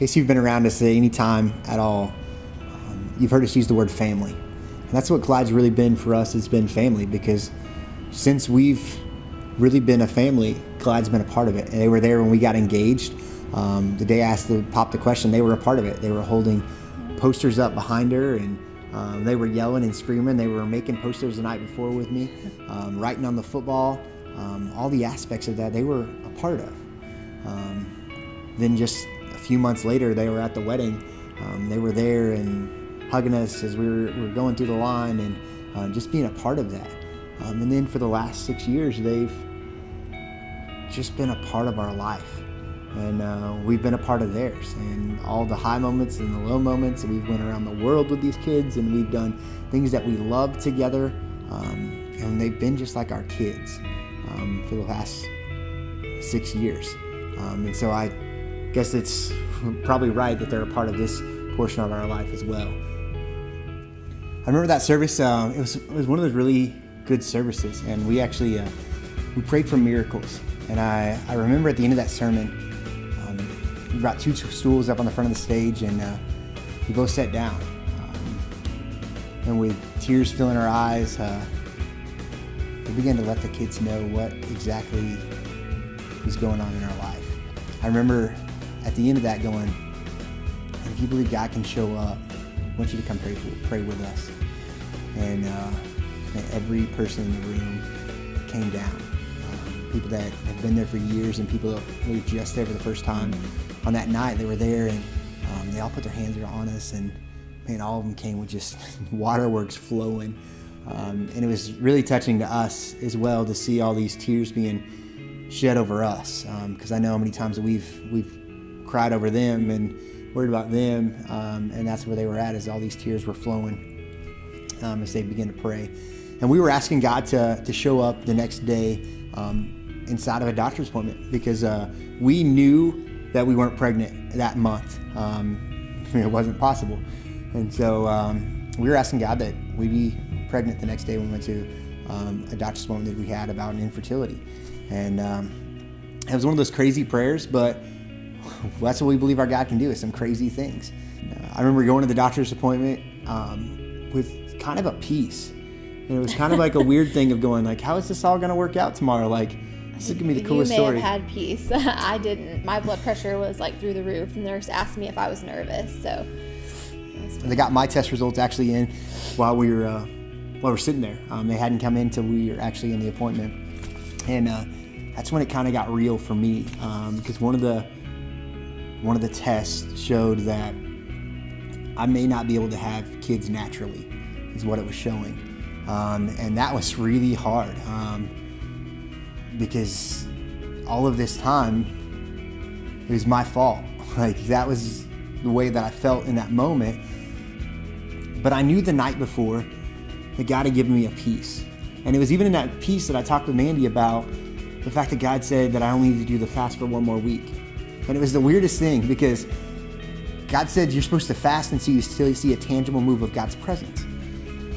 case you've been around us at any time at all, you've heard us use the word family. And that's what Glide's really been for us. It's been family, because since we've really been a family, Glide's been a part of it. And they were there when we got engaged. The day I asked to pop the question, they were a part of it. They were holding posters up behind her, and they were yelling and screaming. They were making posters the night before with me, writing on the football. All the aspects of that they were a part of. Then just a few months later, they were at the wedding. They were there and hugging us as we were going through the line, and just being a part of that. And then for the last 6 years, they've just been a part of our life. And we've been a part of theirs, and all the high moments and the low moments. And we've went around the world with these kids, and we've done things that we love together. And they've been just like our kids for the last 6 years. And so I guess it's probably right that they're a part of this portion of our life as well. I remember that service. It was one of those really good services, and we actually we prayed for miracles. And I remember at the end of that sermon, we brought 2 stools up on the front of the stage, and we both sat down. And with tears filling our eyes, we began to let the kids know what exactly was going on in our life. I remember at the end of that going, if you believe God can show up, I want you to come pray with us. And every person in the room came down. People that have been there for years, and people that were just there for the first time. On that night, they were there, and they all put their hands on us, and man, all of them came with just waterworks flowing. And it was really touching to us as well to see all these tears being shed over us, because I know how many times we've cried over them and worried about them, and that's where they were at, as all these tears were flowing as they began to pray. And we were asking God to show up the next day inside of a doctor's appointment, because we knew that we weren't pregnant that month. It wasn't possible. And so we were asking God that we be pregnant the next day when we went to a doctor's appointment that we had about an infertility. And it was one of those crazy prayers, but that's what we believe our God can do, is some crazy things. I remember going to the doctor's appointment with kind of a peace. And it was kind of like a weird thing of going like, how is this all going to work out tomorrow? Like, this is going to be the coolest story. You may have had peace. I didn't. My blood pressure was like through the roof. The nurse asked me if I was nervous. So they got my test results actually in while we were sitting there. They hadn't come in until we were actually in the appointment. And that's when it kind of got real for me, because one of the tests showed that I may not be able to have kids naturally, is what it was showing. And that was really hard, because all of this time, it was my fault. Like, that was the way that I felt in that moment. But I knew the night before that God had given me a peace. And it was even in that peace that I talked with Mandey about the fact that God said that I only need to do the fast for 1 more week. And it was the weirdest thing, because God said you're supposed to fast until you still see a tangible move of God's presence.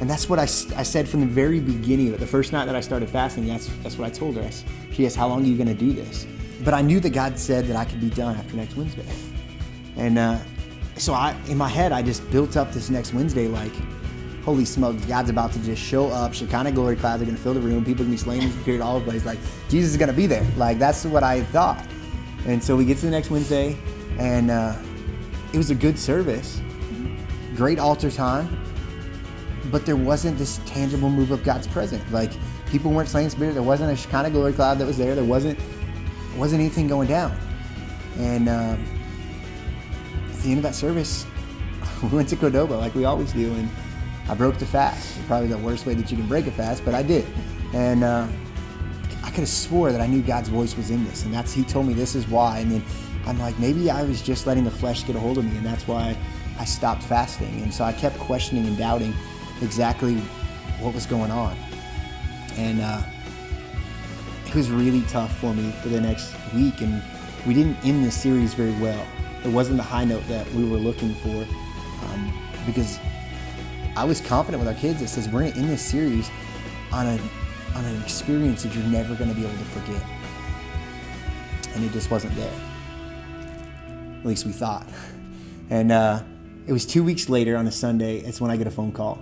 And that's what I said from the very beginning. But the first night that I started fasting, that's what I told her. She asked, how long are you going to do this? But I knew that God said that I could be done after next Wednesday. And so in my head, I just built up this next Wednesday like, holy smokes, God's about to just show up. Shekinah glory clouds are going to fill the room. People are going to be slain in the spirit all over the place. Like, Jesus is going to be there. Like, that's what I thought. And so we get to the next Wednesday, and it was a good service. Great altar time. But there wasn't this tangible move of God's presence. Like, people weren't slain in spirit. There wasn't a Shekinah glory cloud that was there. There wasn't anything going down. And at the end of that service, we went to Qdoba like we always do, and I broke the fast. Probably the worst way that you can break a fast, but I did. And I could have swore that I knew God's voice was in this, and He told me this is why. And then I'm like, maybe I was just letting the flesh get a hold of me, and that's why I stopped fasting. And so I kept questioning and doubting exactly what was going on. And it was really tough for me for the next week, and we didn't end this series very well. It wasn't the high note that we were looking for, because I was confident with our kids that says we're going to end this series on an experience that you're never going to be able to forget. And it just wasn't there. At least we thought. And it was 2 weeks later on a Sunday. It's when I get a phone call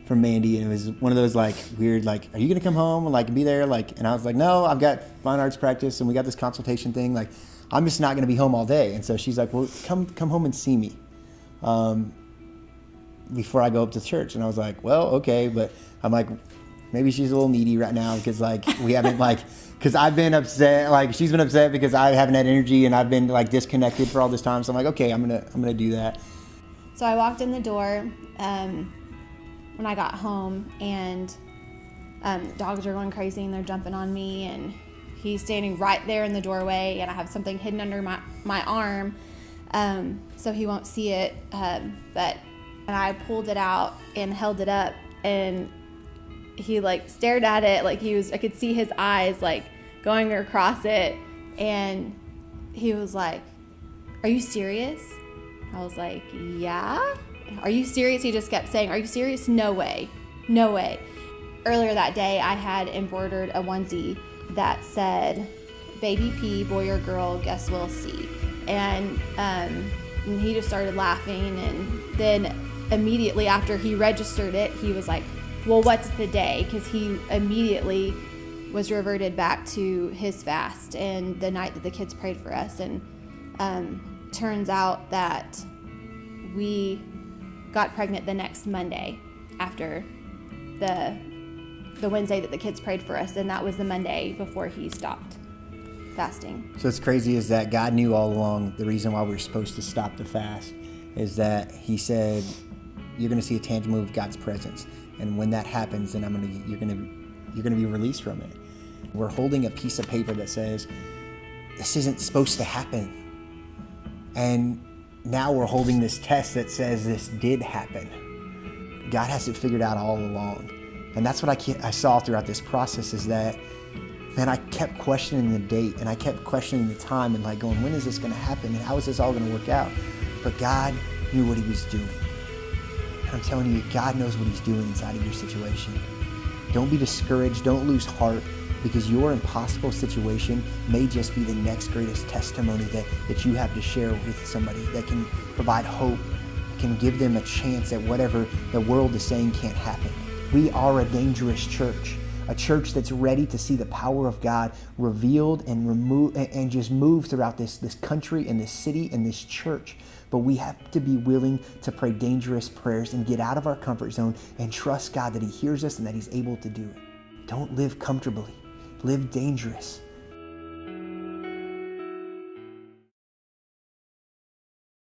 from Mandey, and it was one of those like weird, like, are you gonna come home and like be there? Like, and I was like, no, I've got fine arts practice, and we got this consultation thing. Like, I'm just not gonna be home all day. And so she's like, well, come home and see me before I go up to church. And I was like, well, okay, but I'm like, maybe she's a little needy right now because like we haven't like, because I've been upset, like she's been upset because I haven't had energy and I've been like disconnected for all this time. So I'm like, okay, I'm gonna do that. So I walked in the door when I got home, and dogs are going crazy and they're jumping on me, and he's standing right there in the doorway, and I have something hidden under my arm, so he won't see it. But I pulled it out and held it up, and he like stared at it like I could see his eyes like going across it, and he was like, "Are you serious?" I was like, "Yeah." "Are you serious?" He just kept saying, "Are you serious?" "No way. No way." Earlier that day, I had embroidered a onesie that said, "Baby P, boy or girl, guess we'll see." And he just started laughing, and then immediately after he registered it, he was like, "Well, what's the day?" Because he immediately was reverted back to his fast and the night that the kids prayed for us. And turns out that we got pregnant the next Monday after the Wednesday that the kids prayed for us, and that was the Monday before he stopped fasting. So what's crazy is that God knew all along the reason why we were supposed to stop the fast is that he said, you're going to see a tangible move of God's presence. And when that happens, then you're going to be released from it. We're holding a piece of paper that says, this isn't supposed to happen. And now we're holding this test that says this did happen. God has it figured out all along. And that's what I saw throughout this process is that, man, I kept questioning the date and I kept questioning the time and like going, when is this going to happen? And how is this all going to work out? But God knew what he was doing. And I'm telling you, God knows what he's doing inside of your situation. Don't be discouraged. Don't lose heart, because your impossible situation may just be the next greatest testimony that you have to share with somebody that can provide hope, can give them a chance at whatever the world is saying can't happen. We are a dangerous church, a church that's ready to see the power of God revealed and removed and just move throughout this country and this city and this church. But we have to be willing to pray dangerous prayers and get out of our comfort zone and trust God that he hears us and that he's able to do it. Don't live comfortably. Live dangerous.